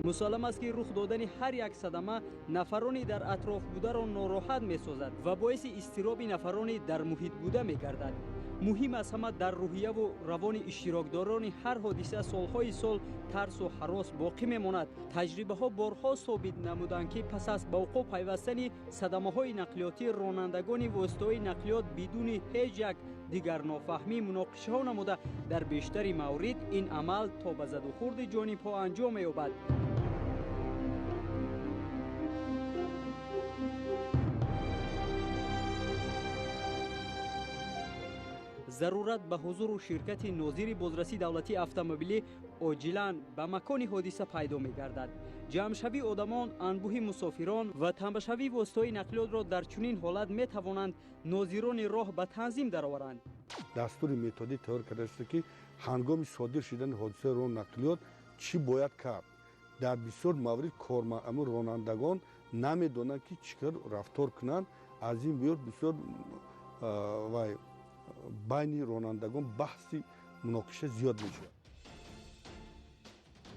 مسلم است که رخ دادن هر یک صدمه نفرانی در اطراف بوده را ناراحت می‌سازد و باعث اضطراب نفرانی در محیط بوده می‌گردد. مهم است همه در روحیه و روان اشتراکداران هر حادثه سالهای سال ترس و هراس باقی میماند. تجربه ها بارها ثابت نمودند که پس از به وقوع پیوستن صدمه های نقلیاتی رانندگان واسطه‌های نقلیات بدون هیچ یک دیگر نافهمی مناقشه ها نموده در بیشتر موارد این عمل تا به زد و خورد جانی پا انجام می‌یابد. ضرورت به حضور شرکت ناظر بازرسی دولتی اتومبیلی عاجلاً به مکان حادثه پیدا می‌گردد. جمع‌شوی آدمان، انبوه مسافران و تنبشوی واسطه‌های نقلیات را در چنین حالت می‌توانند ناظران راه به تنظیم درآورند. دستور متدی تیار کرده است که هنگام صادر شدن حادثه ران نقلیات چی باید کرد. در بسیار موارد کارمند رانندگان نمی‌دانند که چیکار رفتار کنند. از این بیار بسیار بین رانندگان بحثی مناقشه زیاد میشه.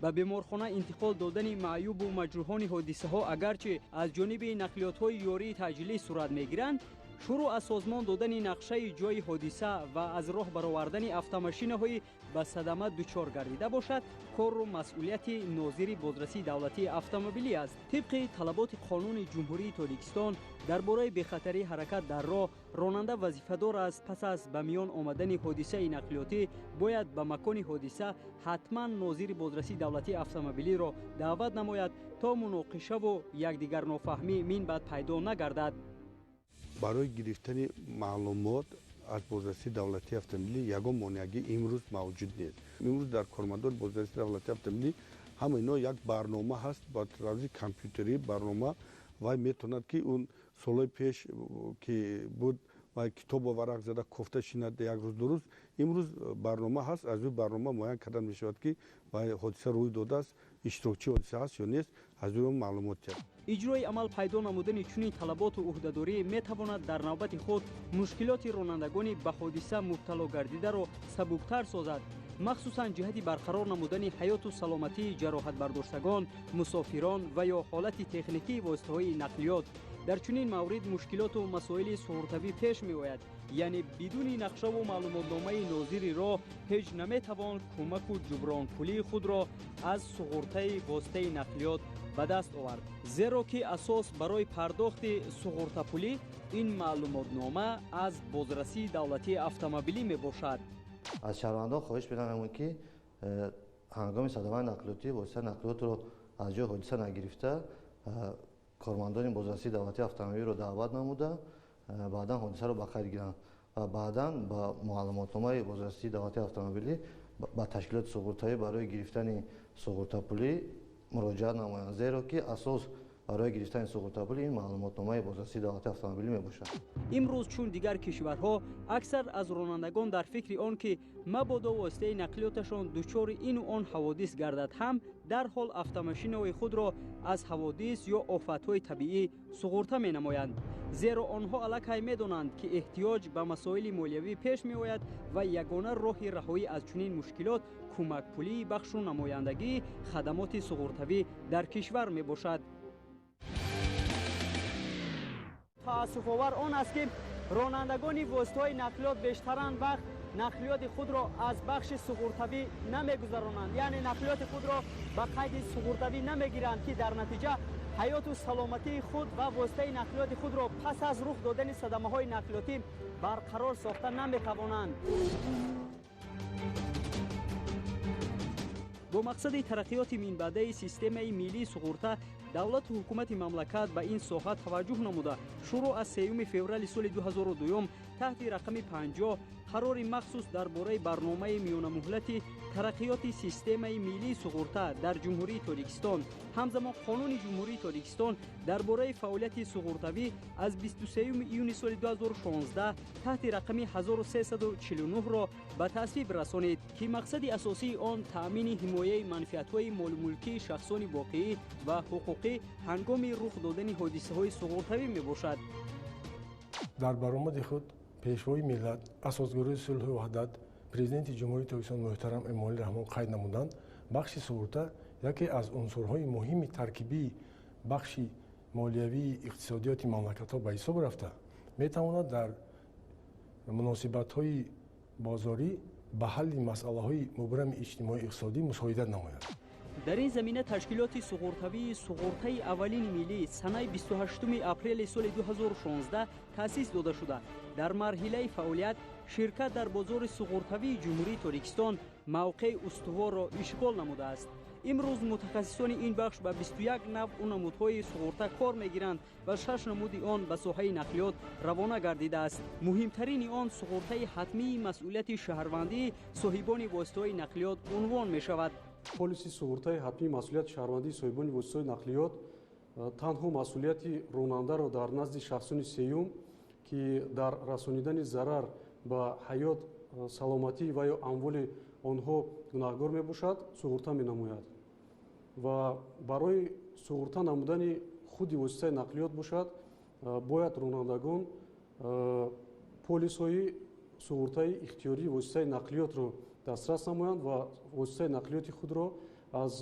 به بیمارخانه انتقال دادن معیوب و مجروحان حادثه ها اگرچه از جانب نقلیات های یاری تجلی صورت میگیرند، شروع از سازمان دادن نقشه جای حادثه و از راه برآوردن افت های به صدمه دچار گردیده باشد کار و مسئولیت ناظر بازرسی دولتی اتومبیلی است. طبق طلبات قانون جمهوری تاجیکستان درباره بی‌خطری حرکت در راه، راننده وظیفه‌دار است پس از به میان آمدن حادثه نقلیاتی باید به مکان حادثه حتما ناظر بازرسی دولتی اتومبیلی را دعوت نماید تا مناقشه و یکدیگر نافهمی من بعد پیدا نگردد. برای گرفتن معلومات از بازرسی دولتی اتومبیلی یگان مانعی امروز موجود نیست. امروز در کارمندان بازرسی دولتی اتومبیلی همه اینا یک برنامه هست با طراز کامپیوتری برنامه و میتوند که اون سالهای پیش که بود و کتاب و ورق زده کوفته شیند یک روز دو روز امروز برنامه هست. از این برنامه معین کردن می شود که حادثه روی داده است، اشتراکچی حادثه هست یا نیست، از اون معلومات کرد. اجرای عمل پیدا نمودن چنین طلبات و عهده‌داری میتواند در نوبت خود مشکلات رانندگان به حادثه مبتلا گردیده را سبکتر سازد، مخصوصا جهت برقرار نمودن حیات و سلامتی جراحت برداشتگان، مسافران و یا حالت تکنیکی واسطه‌های نقلیات. در چنین مورد مشکلات و مسائل سقوطی پیش می آید، یعنی بدون نقشه و معلوماتنامه ناظر راه هیچ نمیتوان کمک و جبران پولی خود را از سقوطی واسطه نقلیات به دست آورد. زیرا که اساس برای پرداخت سقوط پولی این معلوماتنامه از بازرسی دولتی اتومبیلی می باشد. از شهروندان خواهش می‌کنم که هنگام صدمه نقلیاتی واسطه نقلیات رو از جای حادثه نگرفته کارمندان بازرسی دولتی اتومبیلی رو دعوت نموده بعدا حادثه رو به خیر گیرند و بعدا با معلوماتنامه بازرسی دولتی اتومبیلی با تشکیلات سقوطی برای گرفتن سقوط پولی مراجعه نمایند، زیرا که اساس برای گرفتن سقوط پولی این معلوماتنامه بازرسی دولتی اتومبیلی میباشد. امروز چون دیگر کشورها اکثر از رانندگان در فکر آن که مبادا واسطه نقلیاتشان دچار این و آن حوادث گردد هم در حال اتومبیل‌های خود را از حوادث یا آفت‌های طبیعی سقوطه می‌نمایند، زیرا آنها الکی می‌دانند که احتیاج به مسائل مالیوی پیش می‌آید و یگانه راه رهایی از چنین مشکلات کمک پولی بخش و نمایندگی خدمات سقوطی در کشور میباشد. تأسف آور آن است که رانندگان واسطه‌های نقلیات بیشتران وقت نقلیات خود را از بخش سقوطی نمیگذرانند، یعنی نقلیات خود را به قید سقوطی نمیگیرند که در نتیجه حیات و سلامتی خود و واسطه نقلیات خود را پس از رخ دادن صدمه‌های نقلیاتی برقرار ساخته نمی‌توانند. با مقصد ترقیات منبعده سیستم ملی سقوطه دولت و حکومت مملکت به این ساحه توجه نموده شروع از 3 فوریه سال 2002 تحت رقم 50 قرار مخصوص درباره برنامه میان مهلت ترقیات سیستم ملی سقوطه در جمهوری تاجیکستان همزمان قانون جمهوری تاجیکستان درباره فعالیت سقوطی از 23 ایون سال 2016 تحت رقم 1349 را به تصویب رسانید که مقصد اساسی آن تأمین حمایت منفعت‌های مال ملکی شخصان واقعی و حقوقی هنگام رخ دادن حادثه‌های سقوطی میباشد. در برآمد خود پیشوای ملت اساسگرای صلح و وحدت پرزیدنت جمهوری تاجیکستان محترم امامعلی رحمان قید نمودند بخش سقوطه яке аз унсурҳои муҳими таркибии бахши молиявии иқтисодиёти мамлакатҳо ба ҳисоб рафта метавонад дар муносибатҳои бозорӣ ба ҳалли масъалаҳои мубрами иҷтимоии иқтисодӣ мусоидат намояд. дар ин замина ташкилоти суғуртавии суғуртаи аввалини миллӣ санаи 28 апрели соли 2016 таъсис дода шуда дар марҳилаи фаъолият ширкат дар бозори суғуртавии ҷумҳурии Тоҷикистон мавқеи устуворро ишғол намудааст. имрӯз мутахассисони ин бахш ба 21 навъу намудҳои суғурта кор мегиранд ва 6 намуди он ба соҳаи нақлиёт равона гардидааст. муҳимтарини он суғуртаи ҳатмии масъулияти шаҳрвандии соҳибони воситаҳои нақлиёт унвон мешавад. полиси суғуртаи ҳатмии масъулияти шаҳрвандии соҳибони воситаҳои нақлиёт танҳо масъулияти ронандаро дар назди шахсони сеюм ки дар расонидани зарар ба ҳаёт саломатӣ ва ё амволи онҳо гунаҳкор мебошад суғурта менамояд ва барои суғурта намудани худи воситаи нақлиёт бошад бояд ронандагон полисҳои суғуртаи ихтиёрии воситаи нақлиётро дастрас намоянд ва воситаи нақлиёти худро аз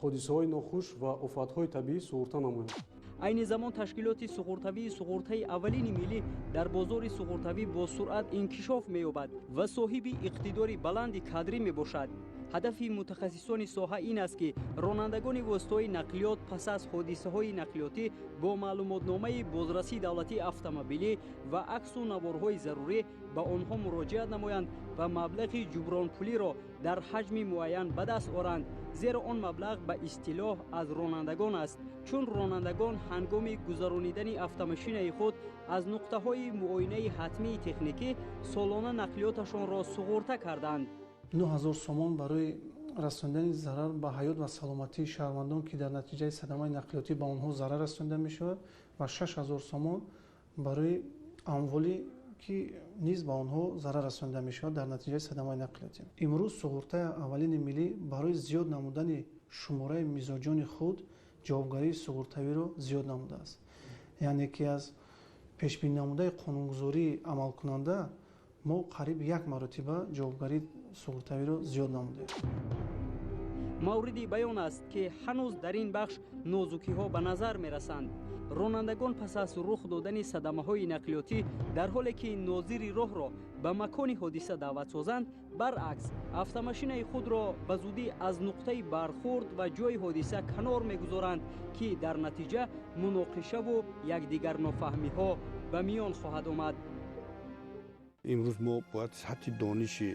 ҳодисаҳои нохуш ва офатҳои табиӣ суғурта намоянд. айни замон ташкилоти суғуртавии суғуртаи аввалини миллӣ дар бозори суғуртавӣ бо суръат инкишоф меёбад ва соҳиби иқтидори баланди кадрӣ мебошад. ҳадафи мутахассисони соҳа ин аст ки ронандагони воситаҳои нақлиёт пас аз ҳодисаҳои нақлиётӣ бо маълумотномаи бозрасии давлатии автомобилӣ ва аксу наворҳои зарурӣ ба онҳо муроҷиат намоянд ва маблағи ҷубронпулиро дар ҳаҷми муайян ба даст оранд, зеро он маблағ ба истилоҳ аз ронандагон аст, чун ронандагон ҳангоми гузаронидани автомошинаи худ аз нуқтаҳои муоинаи ҳатмии техникӣ солона нақлиёташонро суғурта карданд. 9000 сомон барои расондани зарар ба ҳаёт ва саломатии шаҳрвандон ки дар натиҷаи садамаи нақлиётӣ ба онҳо зарар расонида мешавад ва 6000 сомон барои амволи ки низ ба онҳо зарар расонида мешавад дар натиҷаи садамаи нақлиётӣ. имрӯз суғуртаи аввалини миллӣ барои зиёд намудани шумораи мизоҷони худ ҷавобгарии суғуртавиро зиёд намудааст. яъне ки аз пешбинӣ намудаи қонунгузории амалкунанда мо қариб 1 маротиба ҷавобгарии суғуртавиро зиёд намудем. мавриди баён аст ки ҳанӯз дар ин бахш нозукиҳо ба назар мерасанд. ронандагон пас аз рух додани садамаҳои нақлиётӣ дар ҳоле ки нозири роҳро ба макони ҳодиса даъват созанд, баръакс автомошинаи худро ба зудӣ аз нуқтаи бархурд ва ҷои ҳодиса канор мегузоранд ки дар натиҷа муноқишаву якдигарнофаҳмиҳо ба миён хоҳад омад. имрӯз мо бояд сатҳи дониши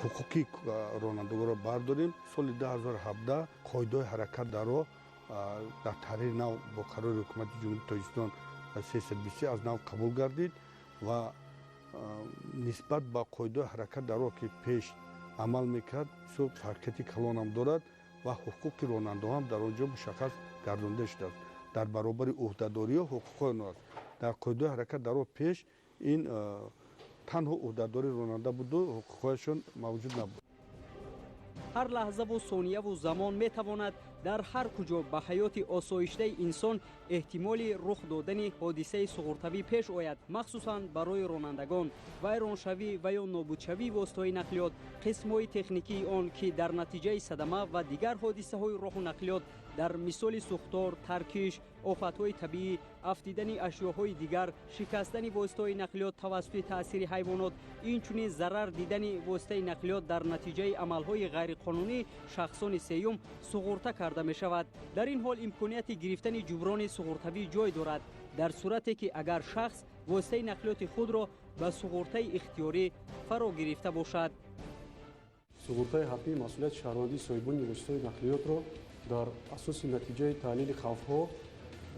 ҳуқуқии ронандагонро бардорем. соли 2017 қоидаҳои ҳаракат даро дар таҳрири нав бо қарори ҳукумати ҷумҳурии Тоҷикистон 323 аз нав қабул гардид ва нисбат ба қоидаҳои ҳаракат даро ки пеш амал мекард бисёр фарқияти калонам дорад ва ҳуқуқи ронандаҳоам дар он ҷо мушаххас гардонда шудааст. дар баробари уҳдадориҳо ҳуқуқҳои онҳо аст. дар қоидаҳои ҳаракат даро пеш ин танҳо уҳдадори ронанда буду ҳуқуқҳояшон мавҷуд набуд. ҳар лаҳзаву сонияву замон метавонад дар ҳар куҷо ба ҳаёти осоиштаи инсон эҳтимоли рух додани ҳодисаи суғуртавӣ пеш ояд, махсусан барои ронандагон. вайроншавӣ ва ё нобудшавии воситаҳои нақлиёт, қисмҳои техникии он ки дар натиҷаи садама ва дигар ҳодисаҳои роҳу нақлиёт дар мисоли сӯхтор, таркиш, офатҳои табиӣ, афтидани ашёҳои дигар, шикастани воситаҳои нақлиёт тавассути таъсири ҳайвонот, инчунин зарар дидани воситаи нақлиёт дар натиҷаи амалҳои ғайриқонунии шахсони сеюм суғурта карда мешавад. дар ин ҳол имконияти гирифтани ҷуброни суғуртавӣ ҷой дорад, дар сурате ки агар шахс воситаи нақлиёти худро ба суғуртаи ихтиёрӣ фаро гирифта бошад. суғуртаи ҳатмии масъулияти шаҳрвандии соҳибони воситаҳои нақлиётро дар асоси натиҷаи таҳлили хавфҳо,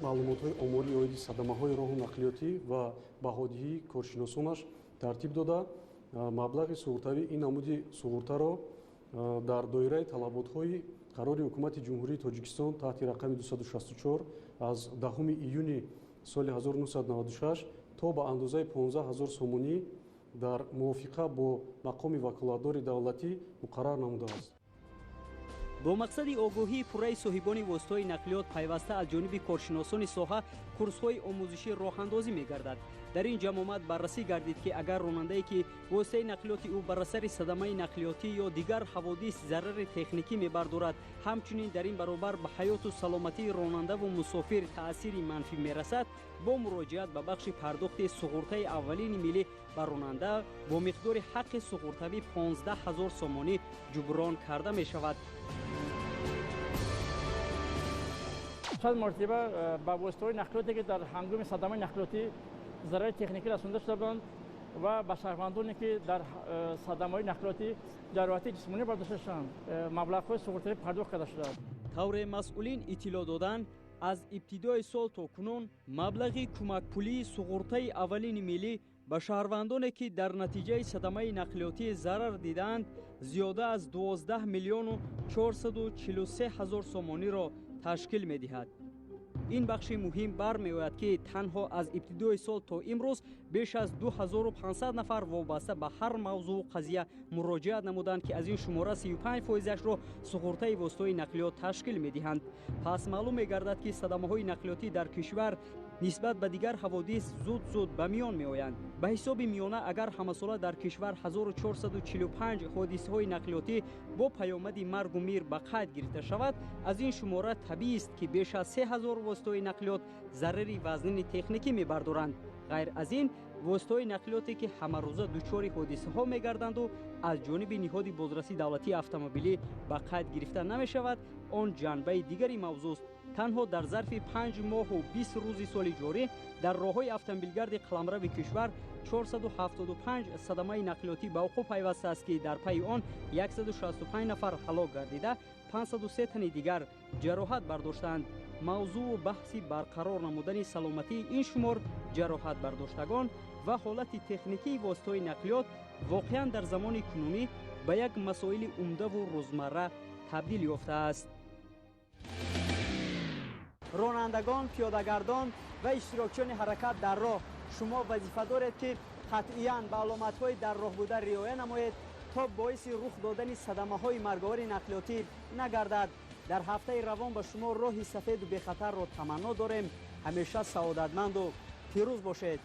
маълумотҳои омории оиди садамаҳои роҳу нақлиётӣ ва баҳодиҳии коршиносонаш тартиб дода, маблағи суғуртавии ин намуди суғуртаро дар доираи талаботҳои қарори ҳукумати ҷумҳурии Тоҷикистон таҳти рақами 264 аз 10 июни соли 1996 то ба андозаи 15000 сомонӣ дар мувофиқа бо мақоми ваколатдори давлатӣ муқаррар намудааст. бо мақсади огоҳии пурраи соҳибони воситаҳои нақлиёт пайваста аз ҷониби коршиносони соҳа курсҳои омӯзишӣ роҳандозӣ мегардад. дар ин ҷамъомад баррасӣ гардид ки агар ронандае ки воситаи нақлиёти ӯ бар асари садамаи нақлиётӣ ё дигар ҳаводис зарари техникӣ мебардорад, ҳамчунин дар ин баробар ба ҳаёту саломатии ронандаву мусофир таъсири манфӣ мерасад, бо муроҷиат ба бахши пардохти суғуртаи аввалини миллӣ ба ронанда бо миқдори ҳаққи суғуртавӣ 15 000 сомонӣ ҷуброн карда мешавад. чанд мартиба ба воситаҳои нақлиёте ки дар ҳангоми садамаи нақлиётӣ зарари техникӣ расонда шуда буданд ва ба шаҳрвандоне ки дар садамаҳои нақлиётӣ ҷароҳати ҷисмонӣ бардошта шуданд маблағҳои суғуртавӣ пардохт карда шуданд. тавре масъулин иттилоъ доданд, аз ибтидои сол то кунун маблағи кӯмакпулии суғуртаи аввалини миллӣ ба шаҳрвандоне ки дар натиҷаи садамаи нақлиётӣ зарар дидаанд зиёда аз 12 миллиону 443 ҳазор сомониро ташкил медиҳад. ин бахши муҳим бармеояд ки танҳо аз ибтидои сол то имрӯз беш аз 2500 нафар вобаста ба ҳар мавзӯъ қазия муроҷиат намуданд ки аз ин шумора 35%-ро суғуртаи воситаҳои нақлиёт ташкил медиҳанд. пас маълум мегардад ки садамаҳои нақлиётӣ дар кишвар нисбат ба дигар ҳаводис зуд ба миён меоянд. ба ҳисоби миёна агар ҳамасола дар кишвар 1445 ҳодисаҳои нақлиётӣ бо паёмади маргу мир ба қайд гирифта шавад, аз ин шумора табиист ки беш аз 3000 воситаҳои нақлиёт зарари вазнини техникӣ мебардоранд. ғайр аз ин воситаҳои нақлиёте ки ҳамарӯза дучори ҳодисаҳо мегарданду аз ҷониби ниҳоди бозрасии давлатии автомобилӣ ба қайд гирифта намешавад, он ҷанбаи дигари мавзӯъст. танҳо дар зарфи 5 моҳу 20 рӯзи соли ҷорӣ дар роҳҳои автомобилгарди қаламрави кишвар 475 садамаи нақлиётӣ ба вуқӯъ пайвастааст ки дар пайи он 165 нафар ҳалок гардида 503 тани дигар ҷароҳат бардоштанд. мавзӯъу баҳси барқарор намудани саломатии ин шумор ҷароҳатбардоштагон ва ҳолати техникии воситаҳои нақлиёт воқеан дар замони кунунӣ ба як масоили умдаву рӯзмарра табдил ёфтааст. ронандагон, пиёдагардон ва иштирокчиёни ҳаракат дар роҳ, шумо вазифа доред ки қатъиян ба аломатҳои дар роҳ буда риоя намоед то боиси рух додани садамаҳои марговари нақлиётӣ нагардад. дар ҳафтаи равон ба шумо роҳи сафеду бехатарро таманно дорем. ҳамеша саодатманду пирӯз бошед.